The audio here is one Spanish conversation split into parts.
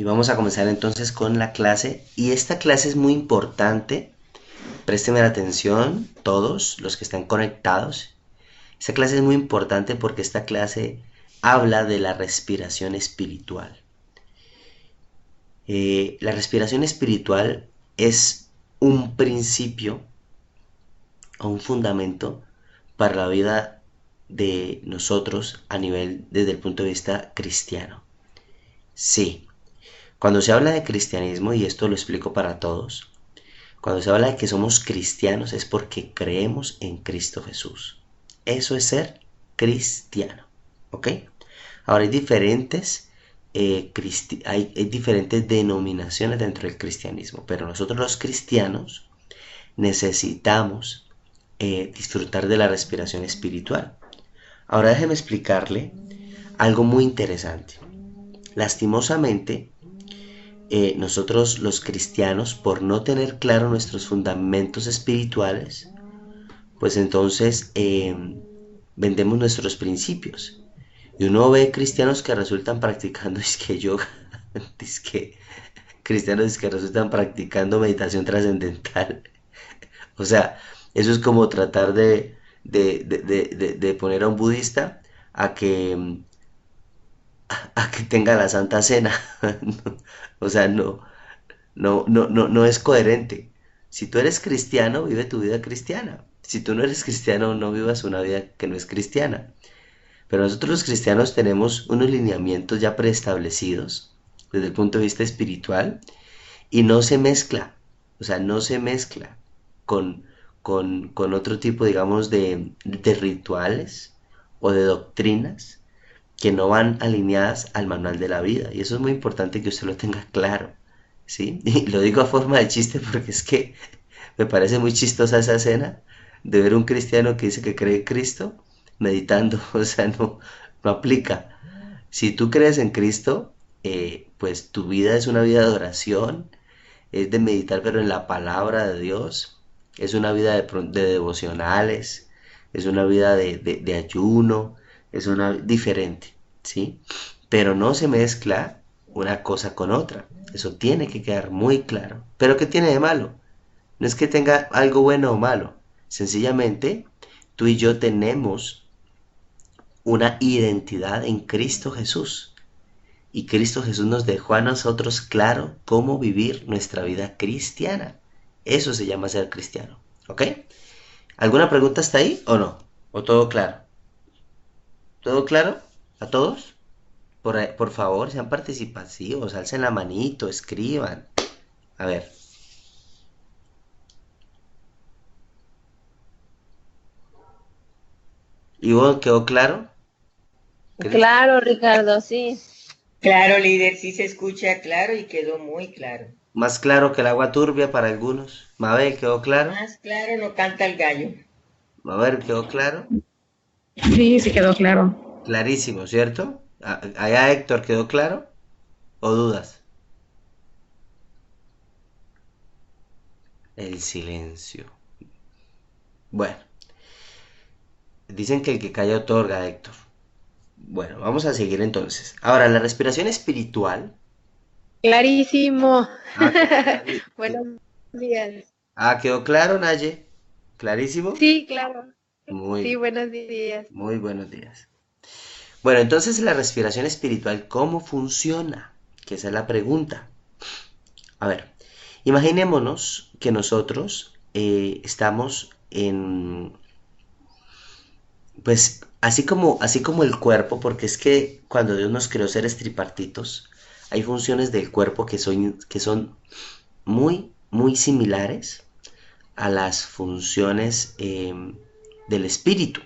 Y vamos a comenzar entonces con la clase. Y esta clase es muy importante. Présteme la atención todos los que están conectados. Esta clase es muy importante porque esta clase habla de la respiración espiritual. La respiración espiritual es un principio o un fundamento para la vida de nosotros a nivel desde el punto de vista cristiano. Sí, cuando se habla de cristianismo, y esto lo explico para todos, cuando se habla de que somos cristianos es porque creemos en Cristo Jesús. Eso es ser cristiano, ¿ok? Ahora hay diferentes denominaciones dentro del cristianismo, pero nosotros los cristianos necesitamos disfrutar de la respiración espiritual. Ahora déjeme explicarle algo muy interesante. Lastimosamente, nosotros los cristianos, por no tener claro nuestros fundamentos espirituales, pues entonces vendemos nuestros principios. Y uno ve cristianos que resultan practicando que yoga, que cristianos que resultan practicando meditación trascendental. O sea, eso es como tratar de poner a un budista a que tenga la Santa Cena. O sea, no es coherente. Si tú eres cristiano, vive tu vida cristiana. Si tú no eres cristiano, no vivas una vida que no es cristiana. Pero nosotros los cristianos tenemos unos lineamientos ya preestablecidos desde el punto de vista espiritual y no se mezcla, o sea, no se mezcla con, con otro tipo, digamos, de rituales o de doctrinas que no van alineadas al manual de la vida. Y eso es muy importante que usted lo tenga claro, ¿sí? Y lo digo a forma de chiste porque es que me parece muy chistosa esa escena de ver un cristiano que dice que cree en Cristo meditando, o sea, no aplica. Si tú crees en Cristo, pues tu vida es una vida de oración, es de meditar pero en la palabra de Dios, es una vida de devocionales, es una vida de ayuno, es una diferente, ¿sí? Pero no se mezcla una cosa con otra, eso tiene que quedar muy claro. ¿Pero qué tiene de malo? No es que tenga algo bueno o malo, sencillamente tú y yo tenemos una identidad en Cristo Jesús. Y Cristo Jesús nos dejó a nosotros claro cómo vivir nuestra vida cristiana. Eso se llama ser cristiano. ¿Ok? ¿Alguna pregunta hasta ahí o no? ¿O todo claro? ¿Todo claro? ¿A todos? Por favor, sean participativos, alcen la manito, escriban. A ver. ¿Ivonne, quedó claro? ¿Cris? Claro, Ricardo, sí. Claro, líder, sí se escucha claro y quedó muy claro. Más claro que el agua turbia para algunos. Mabel, ¿quedó claro? Más claro no canta el gallo. Mabel, ¿quedó claro? Sí, sí quedó claro. Clarísimo, ¿cierto? Allá Héctor, ¿quedó claro? ¿O dudas? El silencio. Bueno, dicen que el que calla otorga, Héctor. Bueno, vamos a seguir entonces. Ahora, la respiración espiritual. Clarísimo. Ah, Buenos días. quedó claro, Naye. ¿Clarísimo? Sí, claro. Sí, Muy, buenos días. muy buenos días. Bueno, entonces la respiración espiritual, ¿cómo funciona? Que esa es la pregunta. A ver, imaginémonos que nosotros estamos en, pues así como el cuerpo, porque es que cuando Dios nos creó seres tripartitos, hay funciones del cuerpo que son muy, muy similares a las funciones del espíritu.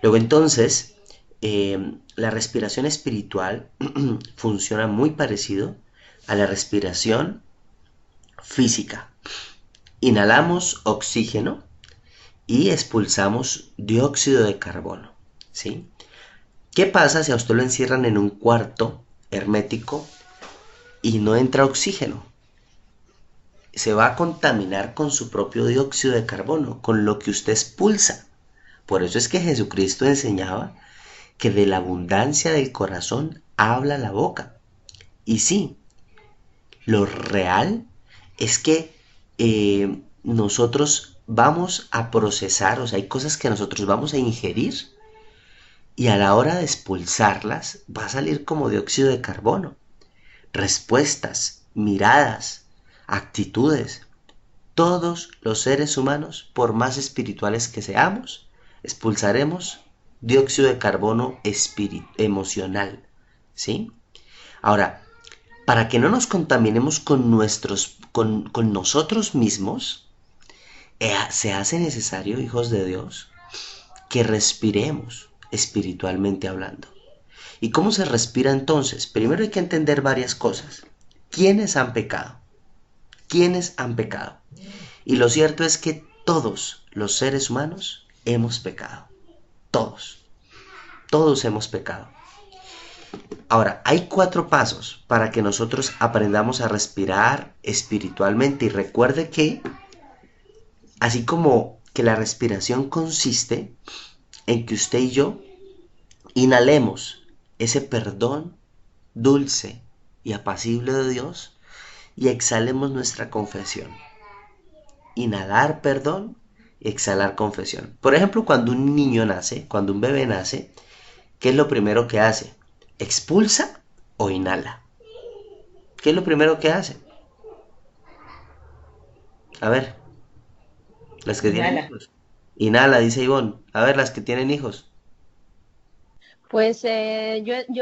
Luego entonces, la respiración espiritual funciona muy parecido a la respiración física. Inhalamos oxígeno y expulsamos dióxido de carbono, ¿sí? ¿Qué pasa si a usted lo encierran en un cuarto hermético y no entra oxígeno? Se va a contaminar con su propio dióxido de carbono, con lo que usted expulsa. Por eso es que Jesucristo enseñaba que de la abundancia del corazón habla la boca. Y sí, Lo real es que nosotros vamos a procesar, o sea, hay cosas que nosotros vamos a ingerir y a la hora de expulsarlas va a salir como dióxido de carbono. Respuestas, miradas, actitudes. Todos los seres humanos, por más espirituales que seamos, expulsaremos dióxido de carbono emocional, ¿sí? Ahora, para que no nos contaminemos con nosotros mismos, se hace necesario, hijos de Dios, que respiremos espiritualmente hablando. ¿Y cómo se respira entonces? Primero hay que entender varias cosas. ¿Quiénes han pecado? ¿Quiénes han pecado? Y lo cierto es que todos los seres humanos hemos pecado. Todos. Todos hemos pecado. Ahora, hay 4 pasos para que nosotros aprendamos a respirar espiritualmente. Y recuerde que, así como que la respiración consiste en que usted y yo inhalemos ese perdón dulce y apacible de Dios y exhalemos nuestra confesión. Inhalar perdón y exhalar confesión. Por ejemplo, cuando un niño nace, cuando un bebé nace, ¿qué es lo primero que hace? ¿Expulsa o inhala? ¿Qué es lo primero que hace? A ver, las que tienen Inhala. hijos. Inhala, dice Ivonne. A ver, las que tienen hijos. Pues yo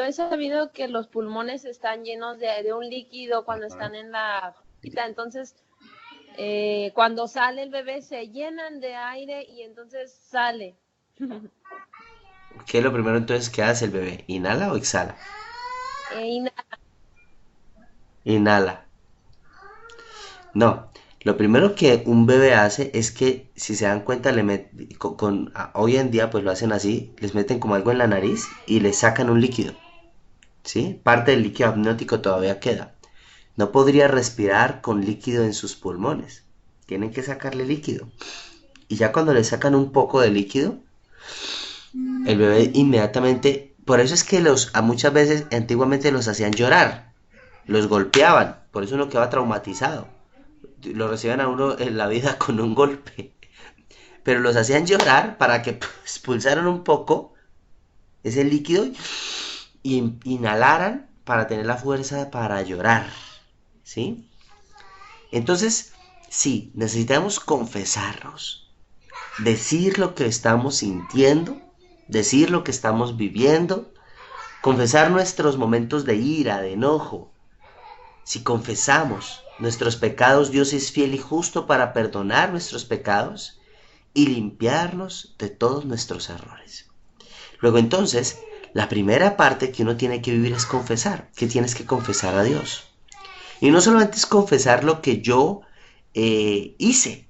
he sabido que los pulmones están llenos de un líquido cuando están en la pita, entonces cuando sale el bebé se llenan de aire y entonces sale. ¿Qué es lo primero entonces que hace el bebé? ¿Inhala o exhala? Y Inhala. No, lo primero que un bebé hace es que, si se dan cuenta, hoy en día pues lo hacen así, les meten como algo en la nariz y les sacan un líquido, ¿sí? Parte del líquido amniótico todavía queda. No podría respirar con líquido en sus pulmones. Tienen que sacarle líquido. Y ya cuando le sacan un poco de líquido, el bebé inmediatamente... Por eso es que a muchas veces antiguamente los hacían llorar, los golpeaban, por eso uno quedaba traumatizado. Lo recibían a uno en la vida con un golpe, pero los hacían llorar para que expulsaran un poco ese líquido y inhalaran para tener la fuerza para llorar, ¿sí? Entonces, sí, necesitamos confesarnos, decir lo que estamos sintiendo, decir lo que estamos viviendo, confesar nuestros momentos de ira, de enojo. Si confesamos nuestros pecados, Dios es fiel y justo para perdonar nuestros pecados y limpiarnos de todos nuestros errores. Luego entonces, la primera parte que uno tiene que vivir es confesar, que tienes que confesar a Dios. Y no solamente es confesar lo que yo hice,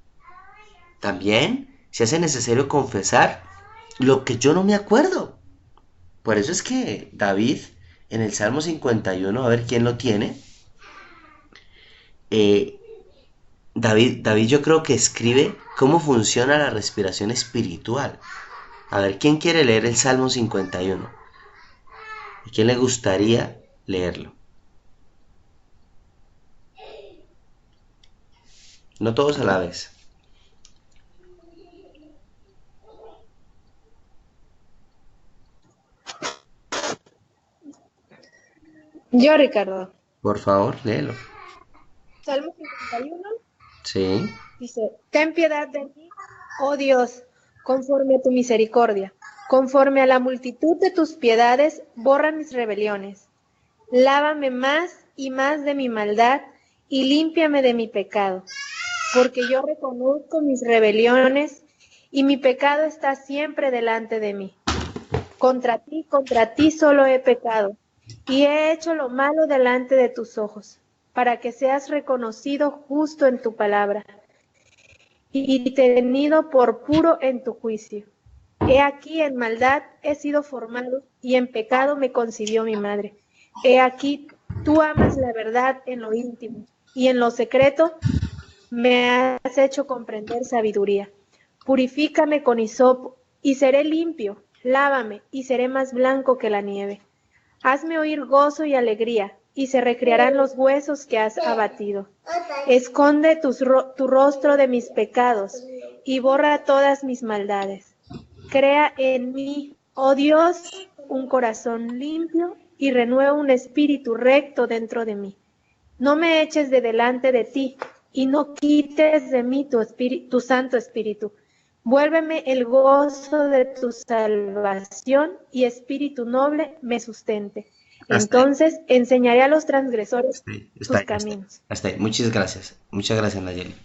también se hace necesario confesar lo que yo no me acuerdo. Por eso es que David, en el Salmo 51, a ver quién lo tiene, eh, David yo creo que escribe cómo funciona la respiración espiritual. A ver, ¿quién quiere leer el Salmo 51? ¿A quién le gustaría leerlo? No todos a la vez. yo, Ricardo, Por favor, léelo. Salmo 51 Sí. dice, ten piedad de mí, oh Dios, conforme a tu misericordia, conforme a la multitud de tus piedades, borra mis rebeliones. Lávame más y más de mi maldad y límpiame de mi pecado, porque yo reconozco mis rebeliones y mi pecado está siempre delante de mí. Contra ti solo he pecado y he hecho lo malo delante de tus ojos, para que seas reconocido justo en tu palabra y tenido por puro en tu juicio. He aquí en maldad he sido formado y en pecado me concibió mi madre. He aquí tú amas la verdad en lo íntimo y en lo secreto me has hecho comprender sabiduría. Purifícame con hisopo y seré limpio. Lávame y seré más blanco que la nieve. Hazme oír gozo y alegría, y se recrearán los huesos que has abatido. Esconde tu rostro de mis pecados y borra todas mis maldades. Crea en mí, oh Dios, un corazón limpio y renueva un espíritu recto dentro de mí. No me eches de delante de ti y no quites de mí tu Santo Espíritu. Vuélveme el gozo de tu salvación y espíritu noble me sustente. Hasta ahí. Entonces enseñaré a los transgresores Está ahí, tus hasta ahí. caminos. Hasta ahí. Muchas gracias, Nayeli.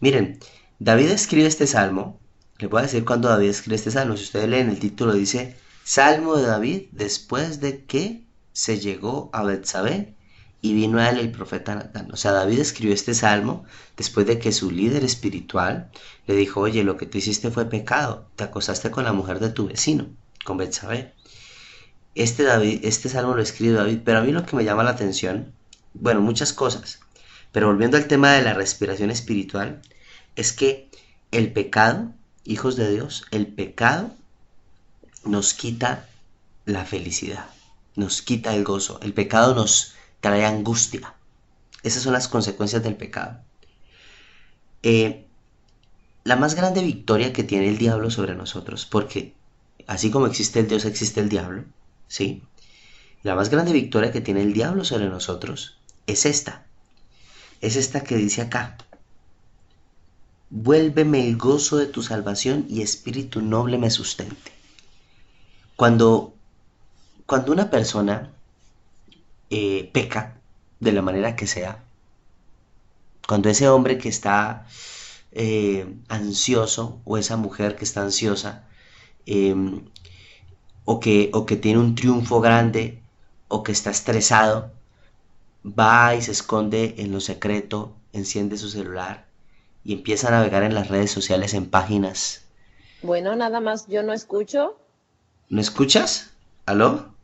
Miren, David escribe este salmo. Le voy a decir cuando David escribe este salmo. Si ustedes leen el título, dice Salmo de David después de que se llegó a Betsabé y vino a él el profeta Natán. O sea, David escribió este salmo después de que su líder espiritual le dijo: oye, lo que tú hiciste fue pecado, te acostaste con la mujer de tu vecino, con Betsabé. Este salmo lo escribe David, pero a mí lo que me llama la atención, bueno, muchas cosas, pero volviendo al tema de la respiración espiritual, es que el pecado, hijos de Dios, el pecado nos quita la felicidad, nos quita el gozo, el pecado nos trae angustia. Esas son las consecuencias del pecado. Eh, la más grande victoria que tiene el diablo sobre nosotros, porque así como existe el Dios, existe el diablo, ¿sí? La más grande victoria que tiene el diablo sobre nosotros es esta que dice acá: vuélveme el gozo de tu salvación y espíritu noble me sustente. Cuando una persona peca de la manera que sea, cuando ese hombre que está ansioso o esa mujer que está ansiosa, eh, o que tiene un triunfo grande o que está estresado, va y se esconde en lo secreto, enciende su celular y empieza a navegar en las redes sociales en páginas. Bueno, nada más, yo no escucho. ¿No escuchas? ¿Aló?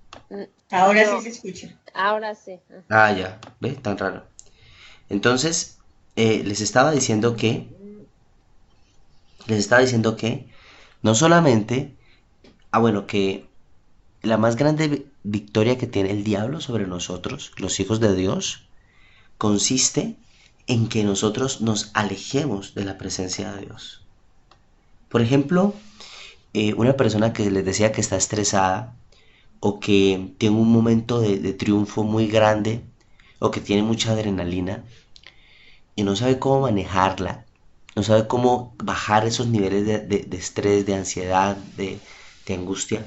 Ahora No, sí se escucha. ahora sí. Ah, ya, ve, tan raro. Entonces, les estaba diciendo que no solamente, bueno, que la más grande victoria que tiene el diablo sobre nosotros, los hijos de Dios, consiste en que nosotros nos alejemos de la presencia de Dios. Por ejemplo, una persona que les decía que está estresada o que tiene un momento de triunfo muy grande o que tiene mucha adrenalina y no sabe cómo manejarla, no sabe cómo bajar esos niveles de estrés, de ansiedad, de angustia,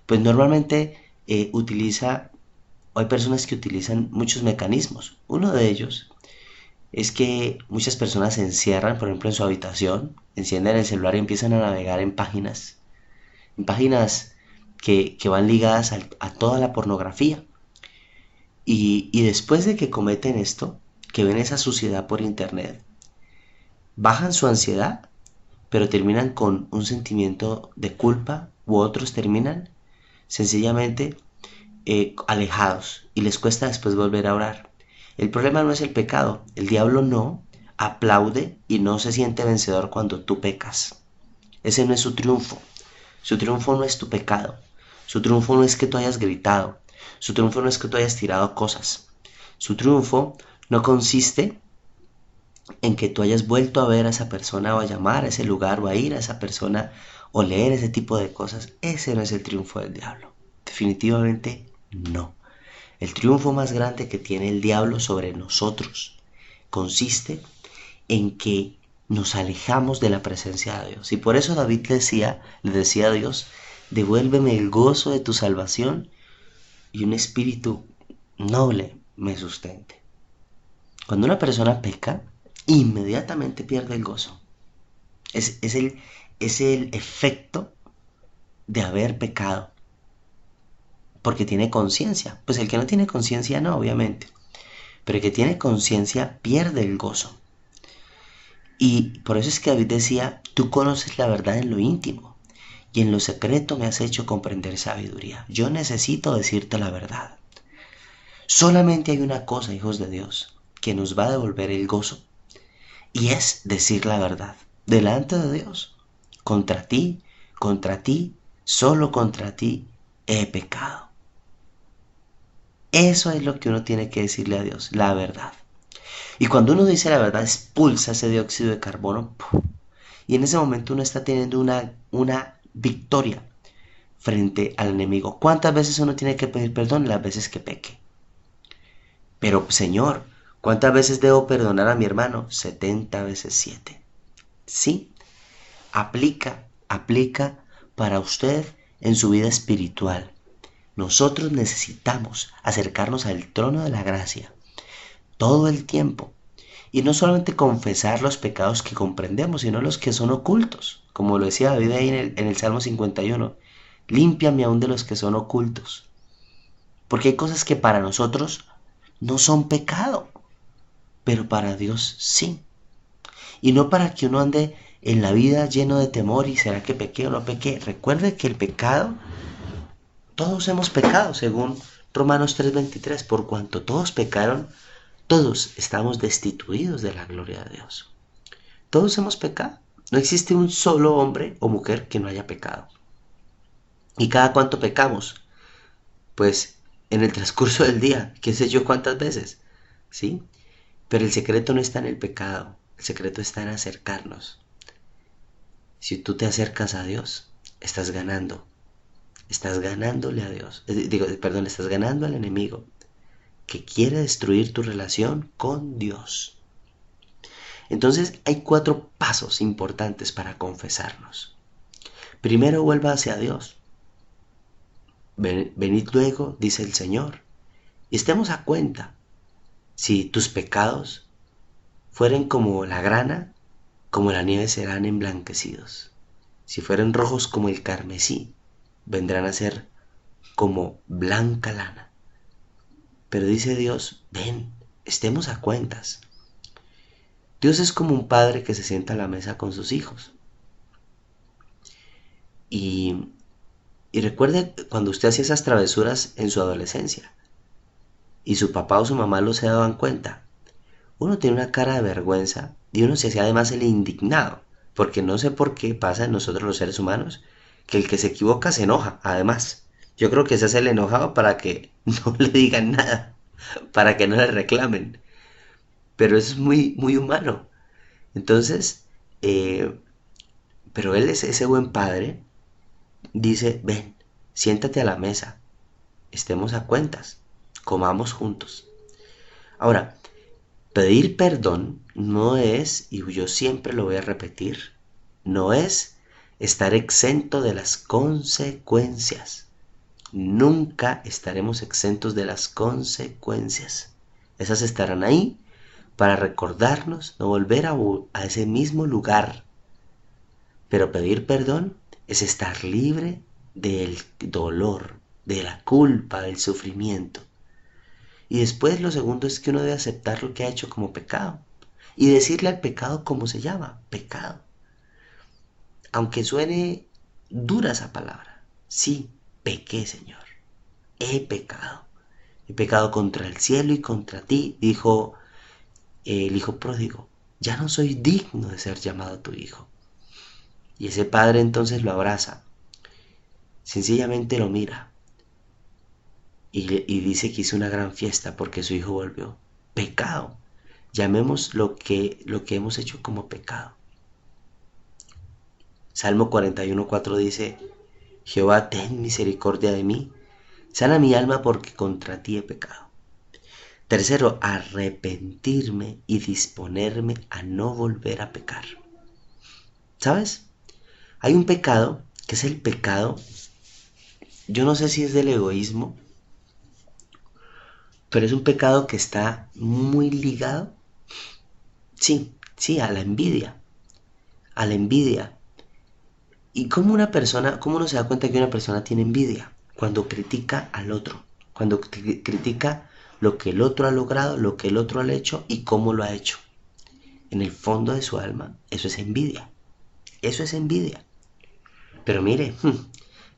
pues normalmente hay personas que utilizan muchos mecanismos. Uno de ellos es que muchas personas se encierran, por ejemplo, en su habitación, encienden el celular y empiezan a navegar en páginas que van ligadas a toda la pornografía. Y después de que cometen esto, que ven esa suciedad por internet, bajan su ansiedad, pero terminan con un sentimiento de culpa, u otros terminan sencillamente alejados y les cuesta después volver a orar. El problema no es el pecado. El diablo no aplaude y no se siente vencedor cuando tú pecas. Ese no es su triunfo. Su triunfo no es tu pecado. Su triunfo no es que tú hayas gritado. Su triunfo no es que tú hayas tirado cosas. Su triunfo no consiste en que tú hayas vuelto a ver a esa persona o a llamar a ese lugar o a ir a esa persona o leer ese tipo de cosas. Ese no es el triunfo del diablo. Definitivamente no. El triunfo más grande que tiene el diablo sobre nosotros consiste en que nos alejamos de la presencia de Dios. Y por eso David le decía a Dios: devuélveme el gozo de tu salvación y un espíritu noble me sustente. Cuando una persona peca, inmediatamente pierde el gozo. Es el efecto de haber pecado, porque tiene conciencia. Pues el que no tiene conciencia no, obviamente, pero el que tiene conciencia pierde el gozo. Y por eso es que David decía: tú conoces la verdad en lo íntimo y en lo secreto me has hecho comprender sabiduría. Yo necesito decirte la verdad. Solamente hay una cosa, hijos de Dios, que nos va a devolver el gozo, y es decir la verdad delante de Dios. Contra ti, solo contra ti he pecado. Eso es lo que uno tiene que decirle a Dios, la verdad. Y cuando uno dice la verdad, expulsa ese dióxido de carbono. ¡Puf! Y en ese momento uno está teniendo una victoria frente al enemigo. ¿Cuántas veces uno tiene que pedir perdón? Las veces que peque. Pero, Señor, ¿cuántas veces debo perdonar a mi hermano? 70 veces 7. Sí, aplica para usted en su vida espiritual. Nosotros necesitamos acercarnos al trono de la gracia todo el tiempo. Y no solamente confesar los pecados que comprendemos, sino los que son ocultos. Como lo decía David ahí en el Salmo 51. Límpiame aún de los que son ocultos. Porque hay cosas que para nosotros no son pecado, pero para Dios sí. Y no para que uno ande en la vida lleno de temor y será que pequé o no pequé. Recuerde que el pecado, todos hemos pecado, según Romanos 3:23, por cuanto todos pecaron, todos estamos destituidos de la gloria de Dios. Todos hemos pecado. No existe un solo hombre o mujer que no haya pecado. ¿Y cada cuánto pecamos? Pues en el transcurso del día, qué sé yo cuántas veces, ¿sí? Pero el secreto no está en el pecado, el secreto está en acercarnos. Si tú te acercas a Dios, estás ganando. Estás ganándole a Dios. Estás ganando al enemigo que quiere destruir tu relación con Dios. Entonces hay 4 pasos importantes para confesarnos. Primero, vuelva hacia Dios. Venid luego, dice el Señor, y estemos a cuenta. Si tus pecados fueren como la grana, como la nieve serán emblanquecidos. Si fueren rojos como el carmesí, vendrán a ser como blanca lana. Pero dice Dios, ven, estemos a cuentas. Dios es como un padre que se sienta a la mesa con sus hijos. Y recuerde cuando usted hacía esas travesuras en su adolescencia y su papá o su mamá no se daban cuenta. Uno tiene una cara de vergüenza y uno se hacía además el indignado, porque no sé por qué pasa en nosotros los seres humanos que el que se equivoca se enoja, además. Yo creo que se hace el enojado para que no le digan nada, para que no le reclamen. Pero eso es muy, muy humano. Entonces, pero él es ese buen padre, dice, ven, siéntate a la mesa, estemos a cuentas, comamos juntos. Ahora, pedir perdón no es, y yo siempre lo voy a repetir, no es estar exento de las consecuencias. Nunca estaremos exentos de las consecuencias. Esas estarán ahí para recordarnos no volver a ese mismo lugar. Pero pedir perdón es estar libre del dolor, de la culpa, del sufrimiento. Y después lo segundo es que uno debe aceptar lo que ha hecho como pecado y decirle al pecado cómo se llama, pecado. Aunque suene dura esa palabra, sí, pequé, Señor, he pecado contra el cielo y contra ti, dijo el hijo pródigo, ya no soy digno de ser llamado tu hijo. Y ese padre entonces lo abraza, sencillamente lo mira y dice que hizo una gran fiesta porque su hijo volvió. Pecado, llamemos lo que hemos hecho como pecado. Salmo 41:4 dice, Jehová, ten misericordia de mí, sana mi alma porque contra ti he pecado. Tercero, arrepentirme y disponerme a no volver a pecar. ¿Sabes? Hay un pecado que es el pecado, yo no sé si es del egoísmo, pero es un pecado que está muy ligado, sí, a la envidia, ¿Y cómo uno se da cuenta que una persona tiene envidia? Cuando critica al otro, cuando critica lo que el otro ha logrado, lo que el otro ha hecho y cómo lo ha hecho. En el fondo de su alma, eso es envidia. Eso es envidia. Pero mire,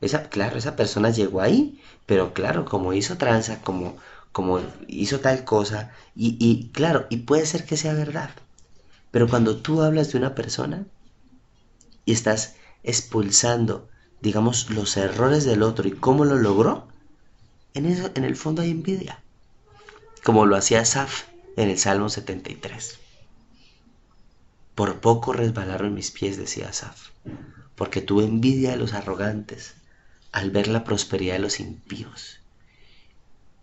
esa persona llegó ahí, pero claro, como hizo tranza, como hizo tal cosa, y claro, y puede ser que sea verdad. Pero cuando tú hablas de una persona y estás expulsando, digamos, los errores del otro y cómo lo logró, en el fondo hay envidia. como lo hacía Asaf en el Salmo 73. Por poco resbalaron mis pies, decía Asaf, porque tuve envidia de los arrogantes al ver la prosperidad de los impíos.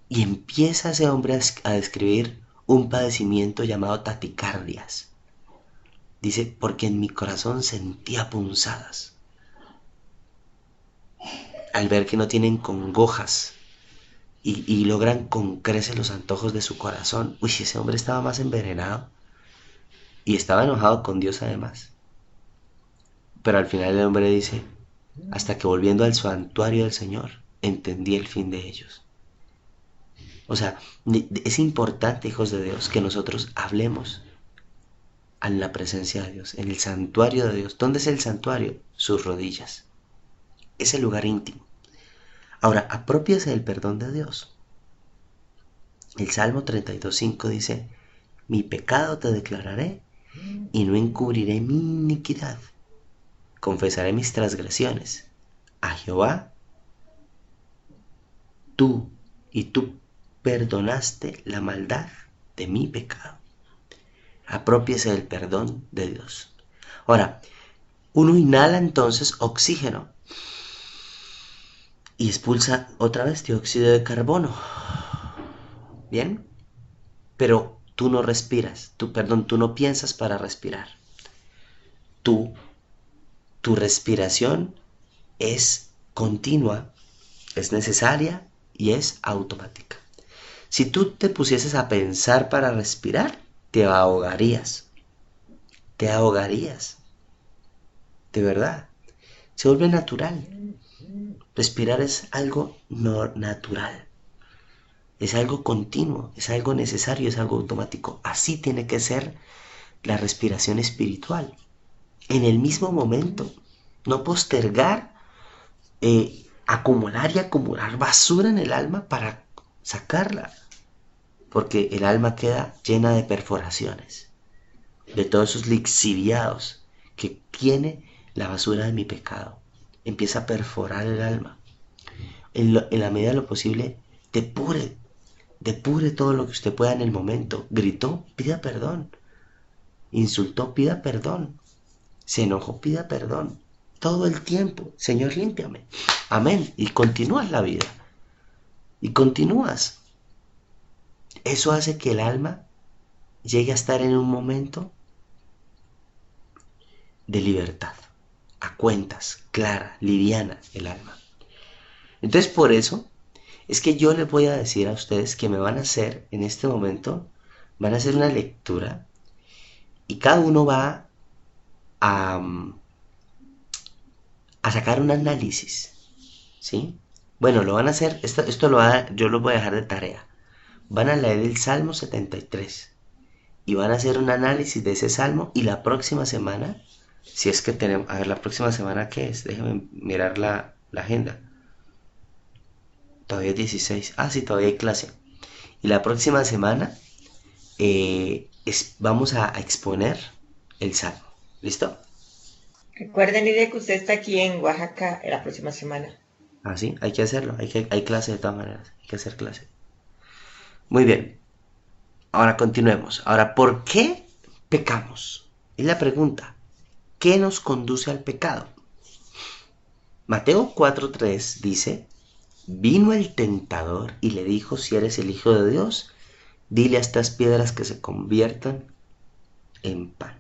Y empieza ese hombre a describir un padecimiento llamado taticardias. Dice, porque en mi corazón sentía punzadas al ver que no tienen congojas y logran con creces los antojos de su corazón. Uy, ese hombre estaba más envenenado y estaba enojado con Dios además. Pero al final el hombre dice, hasta que volviendo al santuario del Señor, entendí el fin de ellos. O sea, es importante, hijos de Dios, que nosotros hablemos en la presencia de Dios, en el santuario de Dios. ¿Dónde es el santuario? Sus rodillas. Es el lugar íntimo. Ahora, apropiese del perdón de Dios. El Salmo 32:5 dice, mi pecado te declararé y no encubriré mi iniquidad. Confesaré mis transgresiones a Jehová, tú perdonaste la maldad de mi pecado. Apropiese del perdón de Dios. Ahora, uno inhala entonces oxígeno y expulsa otra vez dióxido de carbono. ¿Bien? Pero tú no respiras, tú no piensas para respirar. Tu respiración es continua, es necesaria y es automática. Si tú te pusieses a pensar para respirar, te ahogarías. Te ahogarías. De verdad. Se vuelve natural. Respirar es algo no natural. Es algo continuo, es algo necesario, es algo automático. Así tiene que ser la respiración espiritual. En el mismo momento. No postergar, acumular y acumular basura en el alma para sacarla. Porque el alma queda llena de perforaciones, de todos esos lixiviados que tiene la basura de mi pecado. Empieza a perforar el alma. En la medida de lo posible, depure todo lo que usted pueda en el momento. Gritó, pida perdón. Insultó, pida perdón. Se enojó, pida perdón. Todo el tiempo, Señor, límpiame. Amén. Y continúas la vida. Y continúas. Eso hace que el alma llegue a estar en un momento de libertad, a cuentas, clara, liviana el alma. Entonces por eso es que yo les voy a decir a ustedes que me van a hacer en este momento, van a hacer una lectura y cada uno va a sacar un análisis, ¿sí? Bueno, lo van a hacer, esto yo lo voy a dejar de tarea. Van a leer el Salmo 73 y van a hacer un análisis de ese Salmo y la próxima semana, si es que tenemos, a ver, la próxima semana ¿qué es? Déjenme mirar la agenda. Todavía es 16. Ah, sí, todavía hay clase. Y la próxima semana vamos a exponer el Salmo. ¿Listo? Recuerden, Lidia, que usted está aquí en Oaxaca la próxima semana. Ah, sí, hay que hacerlo. Hay clase de todas maneras. Hay que hacer clase. Muy bien. Ahora continuemos. Ahora, ¿por qué pecamos? Es la pregunta. ¿Qué nos conduce al pecado? Mateo 4:3 dice, vino el tentador y le dijo, si eres el Hijo de Dios, dile a estas piedras que se conviertan en pan.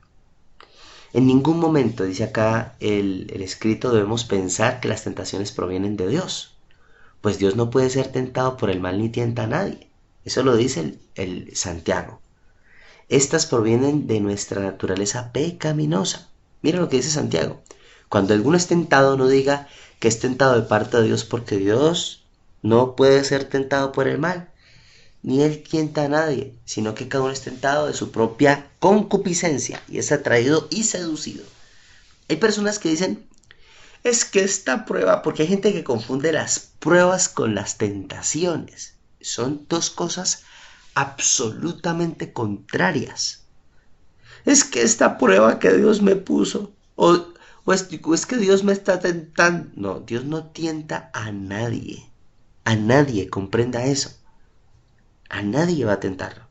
En ningún momento, dice acá el escrito, debemos pensar que las tentaciones provienen de Dios, pues Dios no puede ser tentado por el mal ni tienta a nadie. Eso lo dice el Santiago. Estas provienen de nuestra naturaleza pecaminosa. Mira lo que dice Santiago. Cuando alguno es tentado, no diga que es tentado de parte de Dios, porque Dios no puede ser tentado por el mal, ni él tienta a nadie, sino que cada uno es tentado de su propia concupiscencia y es atraído y seducido. Hay personas que dicen, es que esta prueba, porque hay gente que confunde las pruebas con las tentaciones. Son dos cosas absolutamente contrarias. Es que esta prueba que Dios me puso, o es que Dios me está tentando. No, Dios no tienta a nadie, comprenda eso. A nadie va a tentar.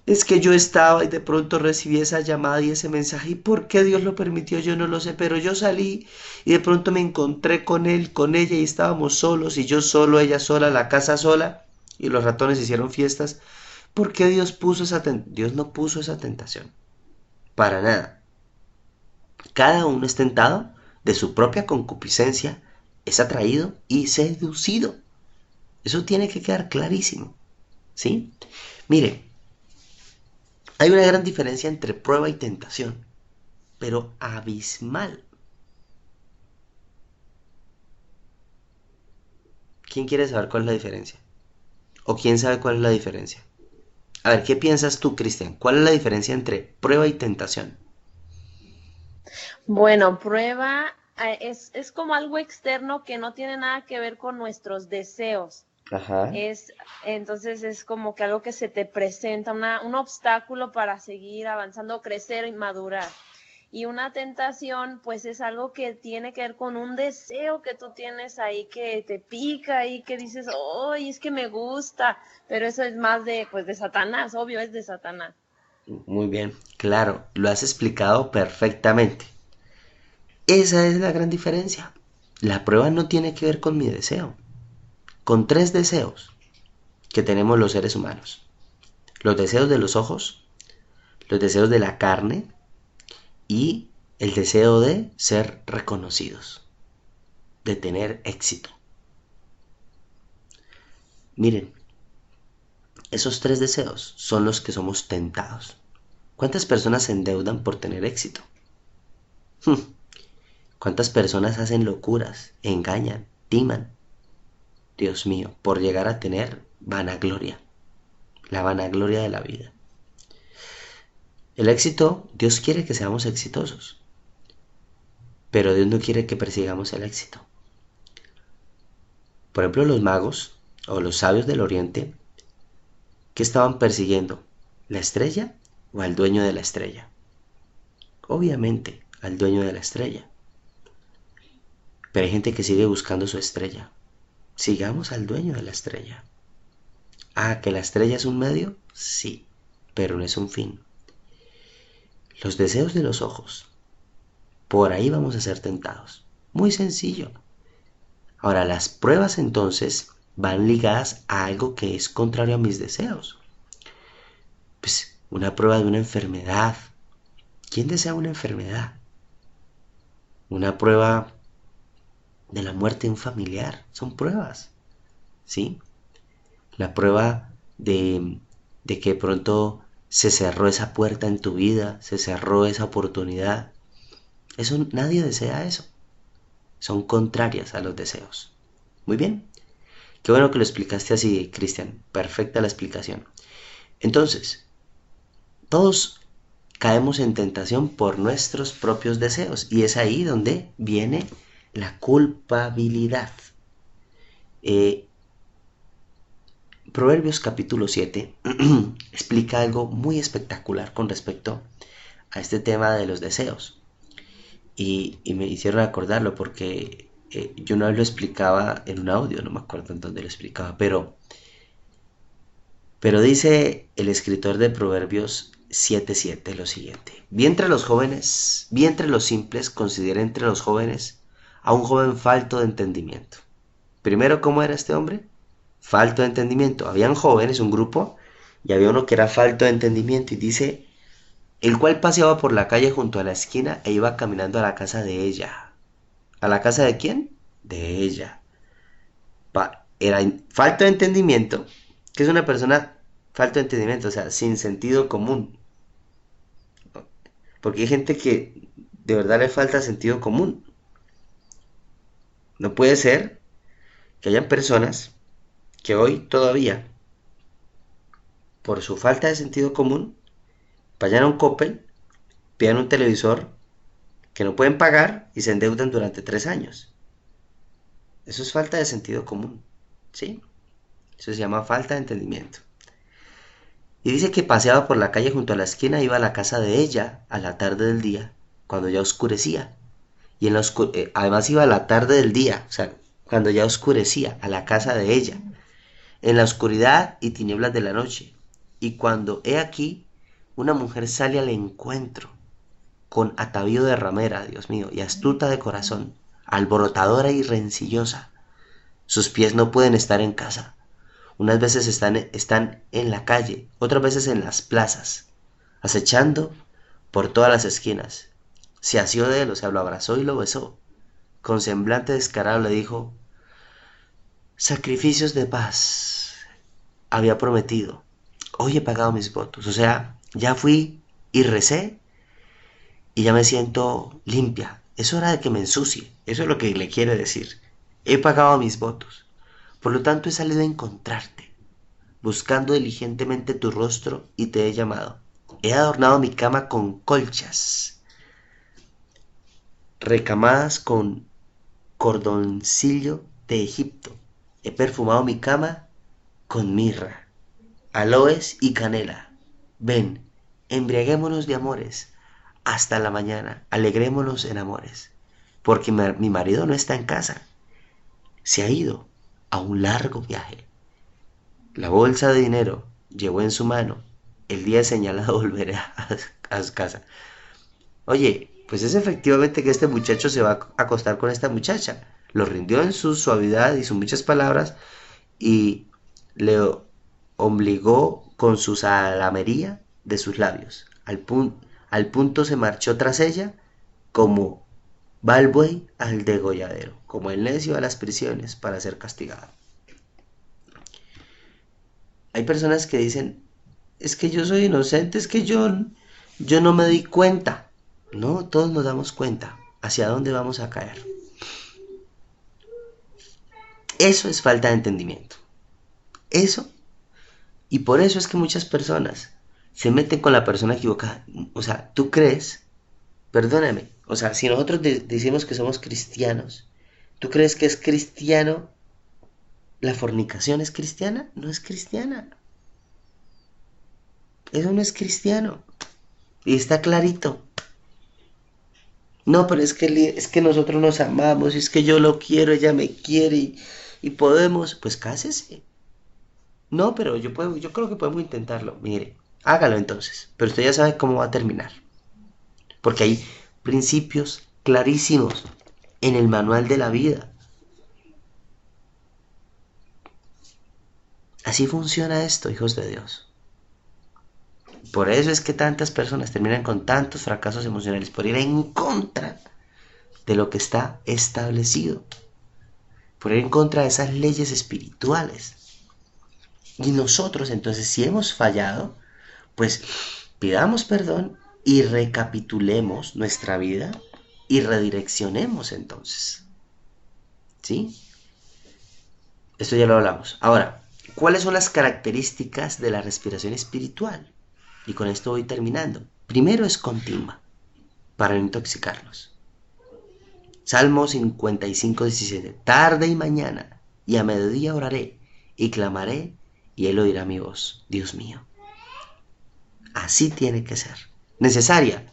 Es que yo estaba y de pronto recibí esa llamada y ese mensaje. ¿Y por qué Dios lo permitió? Yo no lo sé, pero yo salí y de pronto me encontré con él, con ella y estábamos solos y yo solo, ella sola, la casa sola y los ratones hicieron fiestas. ¿Por qué Dios puso esa tentación? Dios no puso esa tentación. Para nada. Cada uno es tentado de su propia concupiscencia, es atraído y seducido. Eso tiene que quedar clarísimo, ¿sí? Mire, hay una gran diferencia entre prueba y tentación, pero abismal. ¿Quién quiere saber cuál es la diferencia? ¿O quién sabe cuál es la diferencia? A ver, ¿qué piensas tú, Cristian? ¿Cuál es la diferencia entre prueba y tentación? Bueno, prueba es como algo externo que no tiene nada que ver con nuestros deseos. Ajá. Entonces es como que algo que se te presenta, un obstáculo para seguir avanzando, crecer y madurar. Y una tentación, pues es algo que tiene que ver con un deseo que tú tienes ahí, que te pica y que dices, ¡ay, es que me gusta! Pero eso es más pues de Satanás, obvio, es de Satanás. Muy bien, claro, lo has explicado perfectamente. Esa es la gran diferencia. La prueba no tiene que ver con mi deseo, con tres deseos que tenemos los seres humanos. Los deseos de los ojos, los deseos de la carne y el deseo de ser reconocidos, de tener éxito. Miren, esos tres deseos son los que somos tentados. ¿Cuántas personas se endeudan por tener éxito? ¿Cuántas personas hacen locuras, engañan, timan? Dios mío, por llegar a tener vanagloria, la vanagloria de la vida. El éxito, Dios quiere que seamos exitosos, pero Dios no quiere que persigamos el éxito. Por ejemplo, los magos o los sabios del Oriente, ¿qué estaban persiguiendo? ¿La estrella o al dueño de la estrella? Obviamente, al dueño de la estrella. Pero hay gente que sigue buscando su estrella. Sigamos al dueño de la estrella. Ah, ¿que la estrella es un medio? Sí, pero no es un fin. Los deseos de los ojos. Por ahí vamos a ser tentados. Muy sencillo. Ahora, las pruebas entonces van ligadas a algo que es contrario a mis deseos. Pues una prueba de una enfermedad. ¿Quién desea una enfermedad? Una prueba de la muerte de un familiar. Son pruebas, ¿sí? La prueba de que de pronto se cerró esa puerta en tu vida, se cerró esa oportunidad. Eso, nadie desea eso. Son contrarias a los deseos. Muy bien. Qué bueno que lo explicaste así, Cristian. Perfecta la explicación. Entonces, todos caemos en tentación por nuestros propios deseos. Y es ahí donde viene la culpabilidad. Proverbios capítulo 7 explica algo muy espectacular con respecto a este tema de los deseos. Y me hicieron acordarlo porque yo una vez lo explicaba en un audio, no me acuerdo en dónde lo explicaba, pero dice el escritor de Proverbios 7:7 lo siguiente: vi entre los jóvenes, vi entre los simples, consideré entre los jóvenes a un joven falto de entendimiento. Primero, ¿cómo era este hombre? Falto de entendimiento. Habían jóvenes, un grupo, y había uno que era falto de entendimiento, y dice, el cual paseaba por la calle junto a la esquina e iba caminando a la casa de ella. ¿A la casa de quién? De ella. Era falto de entendimiento. ¿Qué es una persona falto de entendimiento? O sea, sin sentido común. Porque hay gente que de verdad le falta sentido común. No puede ser que hayan personas que hoy todavía, por su falta de sentido común, vayan a un Coppel, pidan un televisor que no pueden pagar y se endeudan durante 3 años. Eso es falta de sentido común, ¿sí? Eso se llama falta de entendimiento. Y dice que paseaba por la calle junto a la esquina, iba a la casa de ella a la tarde del día, cuando ya oscurecía. Y además iba a la tarde del día, o sea, cuando ya oscurecía, a la casa de ella. en la oscuridad y tinieblas de la noche. Y cuando he aquí, una mujer sale al encuentro, con atavío de ramera, Dios mío, y astuta de corazón, alborotadora y rencillosa. Sus pies no pueden estar en casa. Unas veces están en la calle, otras veces en las plazas, acechando por todas las esquinas. Se asió de él, o sea, lo abrazó y lo besó. Con semblante descarado le dijo: sacrificios de paz había prometido, hoy he pagado mis votos, o sea, ya fui y recé y ya me siento limpia. Es hora de que me ensucie, eso es lo que le quiere decir. He pagado mis votos, por lo tanto he salido a encontrarte, buscando diligentemente tu rostro y te he llamado. He adornado mi cama con colchas, recamadas con cordoncillo de Egipto. He perfumado mi cama con mirra, aloes y canela. Ven, embriaguémonos de amores hasta la mañana, alegrémonos en amores, porque mi marido no está en casa, se ha ido a un largo viaje. La bolsa de dinero llevó en su mano, el día señalado volveré a su casa. Oye, pues es efectivamente que este muchacho se va a acostar con esta muchacha. Lo rindió en su suavidad y sus muchas palabras y le obligó con su salamería de sus labios. Al punto se marchó tras ella como va el buey al degolladero, como el necio a las prisiones para ser castigado. Hay personas que dicen, es que yo soy inocente, es que yo no me di cuenta. No, todos nos damos cuenta hacia dónde vamos a caer. Eso es falta de entendimiento. Eso. Y por eso es que muchas personas se meten con la persona equivocada. O sea, tú crees, perdóname, o sea, si nosotros decimos que somos cristianos, ¿tú crees que es cristiano? ¿La fornicación es cristiana? No es cristiana. Eso no es cristiano. Y está clarito. No, pero es que nosotros nos amamos, es que yo lo quiero, ella me quiere y podemos, pues cásese. No, pero yo creo que podemos intentarlo. Mire, hágalo entonces, pero usted ya sabe cómo va a terminar. Porque hay principios clarísimos en el manual de la vida. Así funciona esto, hijos de Dios. Por eso es que tantas personas terminan con tantos fracasos emocionales, por ir en contra de lo que está establecido, por ir en contra de esas leyes espirituales. Y nosotros entonces, si hemos fallado, pues pidamos perdón y recapitulemos nuestra vida y redireccionemos entonces. ¿Sí? Esto ya lo hablamos. Ahora, ¿cuáles son las características de la respiración espiritual? Y con esto voy terminando. Primero es continua, para no intoxicarnos. Salmo 55:17. Tarde y mañana, y a mediodía oraré, y clamaré, y él oirá mi voz. Dios mío. Así tiene que ser. Necesaria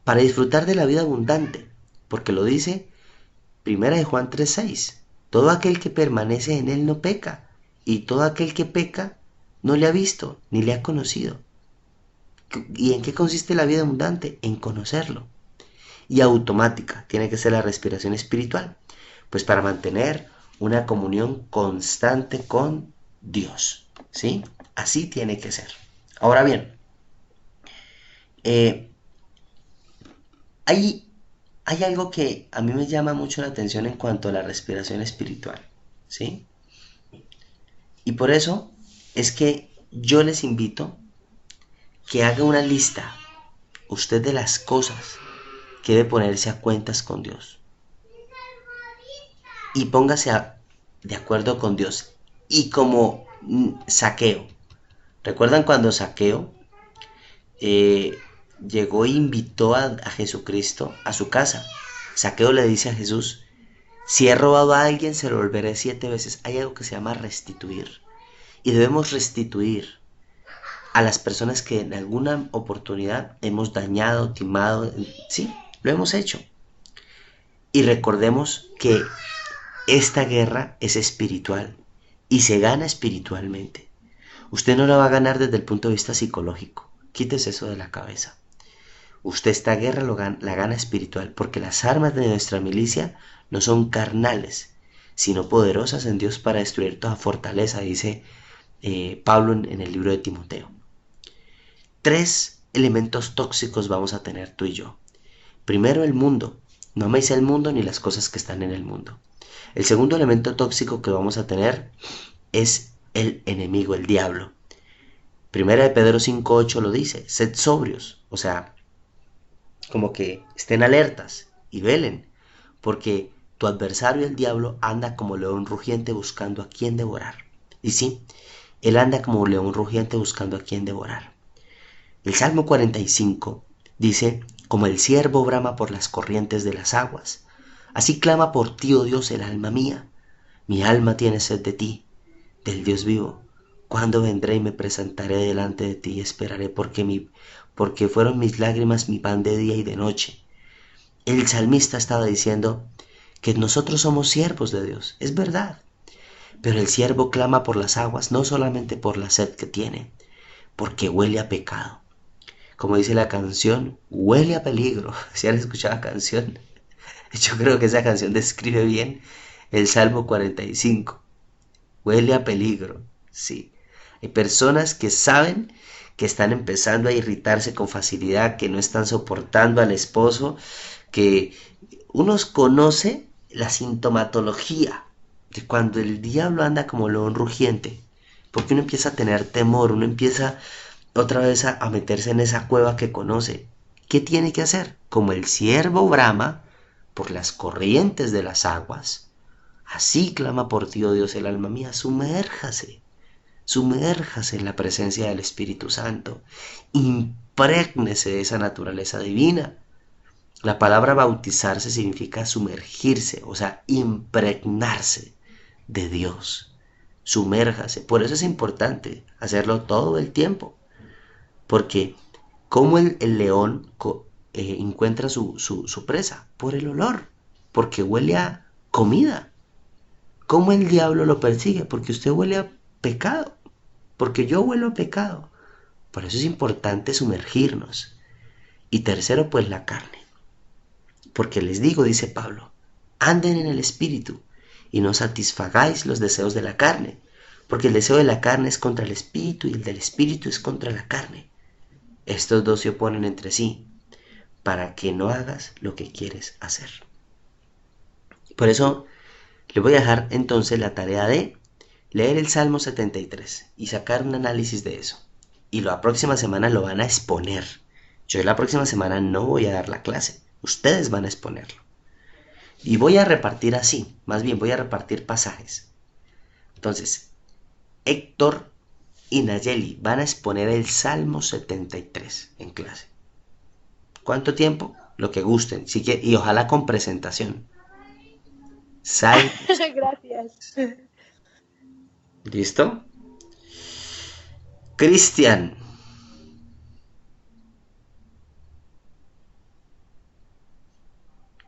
para disfrutar de la vida abundante, porque lo dice 1 Juan 3:6. Todo aquel que permanece en él no peca, y todo aquel que peca no le ha visto ni le ha conocido. ¿Y en qué consiste la vida abundante? En conocerlo. Y automática tiene que ser la respiración espiritual, pues para mantener una comunión constante con Dios, ¿sí? Así tiene que ser. Ahora bien, hay algo que a mí me llama mucho la atención en cuanto a la respiración espiritual, ¿sí? Y por eso es que yo les invito que haga una lista usted de las cosas que debe ponerse a cuentas con Dios. Y póngase de acuerdo con Dios. Y como Zaqueo. ¿Recuerdan cuando Zaqueo llegó e invitó a Jesucristo a su casa? Zaqueo le dice a Jesús, si he robado a alguien se lo volveré 7 veces. Hay algo que se llama restituir. Y debemos restituir a las personas que en alguna oportunidad hemos dañado, timado. Sí, lo hemos hecho. Y recordemos que esta guerra es espiritual y se gana espiritualmente. Usted no la va a ganar desde el punto de vista psicológico. Quítese eso de la cabeza. Usted esta guerra la gana espiritual, porque las armas de nuestra milicia no son carnales, sino poderosas en Dios para destruir toda fortaleza, dice Pablo en el libro de Timoteo. 3 elementos tóxicos vamos a tener tú y yo. Primero, el mundo. No améis el mundo ni las cosas que están en el mundo. El segundo elemento tóxico que vamos a tener es el enemigo, el diablo. Primera de Pedro 5:8 lo dice, sed sobrios, o sea, como que estén alertas y velen, porque tu adversario el diablo anda como león rugiente buscando a quien devorar. Y sí, él anda como león rugiente buscando a quien devorar. El Salmo 45 dice, como el ciervo brama por las corrientes de las aguas, así clama por ti, oh Dios, el alma mía. Mi alma tiene sed de ti, del Dios vivo. ¿Cuándo vendré y me presentaré delante de ti y esperaré? Porque fueron mis lágrimas mi pan de día y de noche. El salmista estaba diciendo que nosotros somos siervos de Dios, es verdad. Pero el siervo clama por las aguas, no solamente por la sed que tiene, porque huele a pecado. Como dice la canción, huele a peligro. ¿Si han escuchado la canción? Yo creo que esa canción describe bien el Salmo 45. Huele a peligro, sí. Hay personas que saben que están empezando a irritarse con facilidad, que no están soportando al esposo, que uno conoce la sintomatología de cuando el diablo anda como león rugiente, porque uno empieza a tener temor, uno empieza otra vez a meterse en esa cueva que conoce. ¿Qué tiene que hacer? Como el ciervo brama por las corrientes de las aguas, así clama por ti, oh Dios, el alma mía. Sumérjase en la presencia del Espíritu Santo, imprégnese de esa naturaleza divina. La palabra bautizarse significa sumergirse, o sea, impregnarse de Dios. Sumérjase. Por eso es importante hacerlo todo el tiempo, porque como el león encuentra su presa por el olor, porque huele a comida. ¿Cómo el diablo lo persigue? Porque usted huele a pecado, porque yo huelo a pecado. Por eso es importante sumergirnos. Y tercero, pues la carne. Porque les digo, dice Pablo, anden en el Espíritu y no satisfagáis los deseos de la carne, porque el deseo de la carne es contra el Espíritu y el del Espíritu es contra la carne. Estos dos se oponen entre sí, para que no hagas lo que quieres hacer. Por eso le voy a dejar entonces la tarea de leer el Salmo 73 y sacar un análisis de eso. Y la próxima semana lo van a exponer. Yo la próxima semana no voy a dar la clase, ustedes van a exponerlo. Y voy a repartir así, más bien voy a repartir pasajes. Entonces, Héctor y Nayeli van a exponer el Salmo 73 en clase. ¿Cuánto tiempo? Lo que gusten, y ojalá con presentación. Gracias. ¿Listo? Cristian.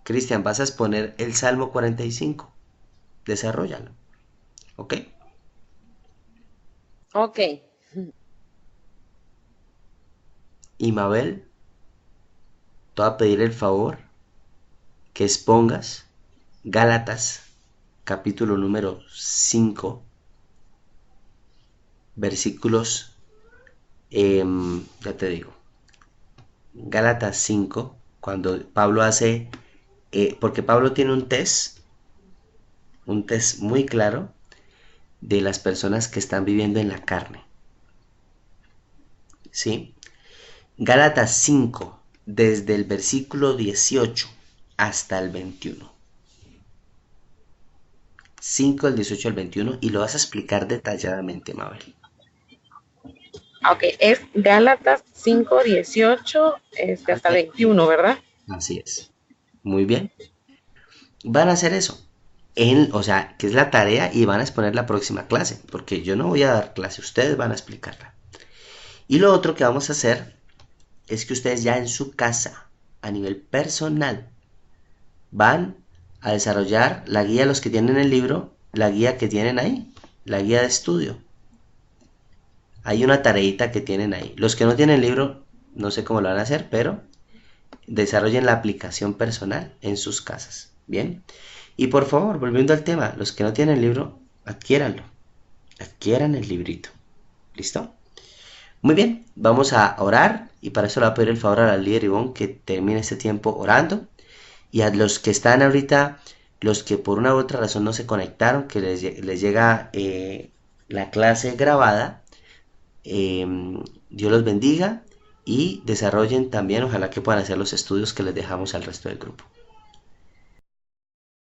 Cristian, vas a exponer el Salmo 45. Desarróllalo. ¿Ok? Ok. Y Mabel, te voy a pedir el favor que expongas Gálatas, capítulo número 5, versículos, ya te digo, Gálatas 5, cuando Pablo hace, porque Pablo tiene un test muy claro de las personas que están viviendo en la carne. ¿Sí? Gálatas 5, desde el versículo 18 hasta el 21. 5 del 18 al 21 y lo vas a explicar detalladamente, Mabel. Ok, es Gálatas 5, 18 hasta 21, ¿verdad? Así es. Muy bien. Van a hacer eso. O sea, que es la tarea y van a exponer la próxima clase, porque yo no voy a dar clase, ustedes van a explicarla. Y lo otro que vamos a hacer es que ustedes ya en su casa, a nivel personal, van a desarrollar la guía, los que tienen el libro, la guía que tienen ahí, la guía de estudio. Hay una tareita que tienen ahí. Los que no tienen libro, no sé cómo lo van a hacer, pero desarrollen la aplicación personal en sus casas. Bien. Y por favor, volviendo al tema, los que no tienen libro, adquiéranlo. Adquieran el librito. ¿Listo? Muy bien, vamos a orar y para eso le voy a pedir el favor a la líder Ivonne que termine este tiempo orando. Y a los que están ahorita, los que por una u otra razón no se conectaron, que les llega la clase grabada, Dios los bendiga y desarrollen también, ojalá que puedan hacer los estudios que les dejamos al resto del grupo.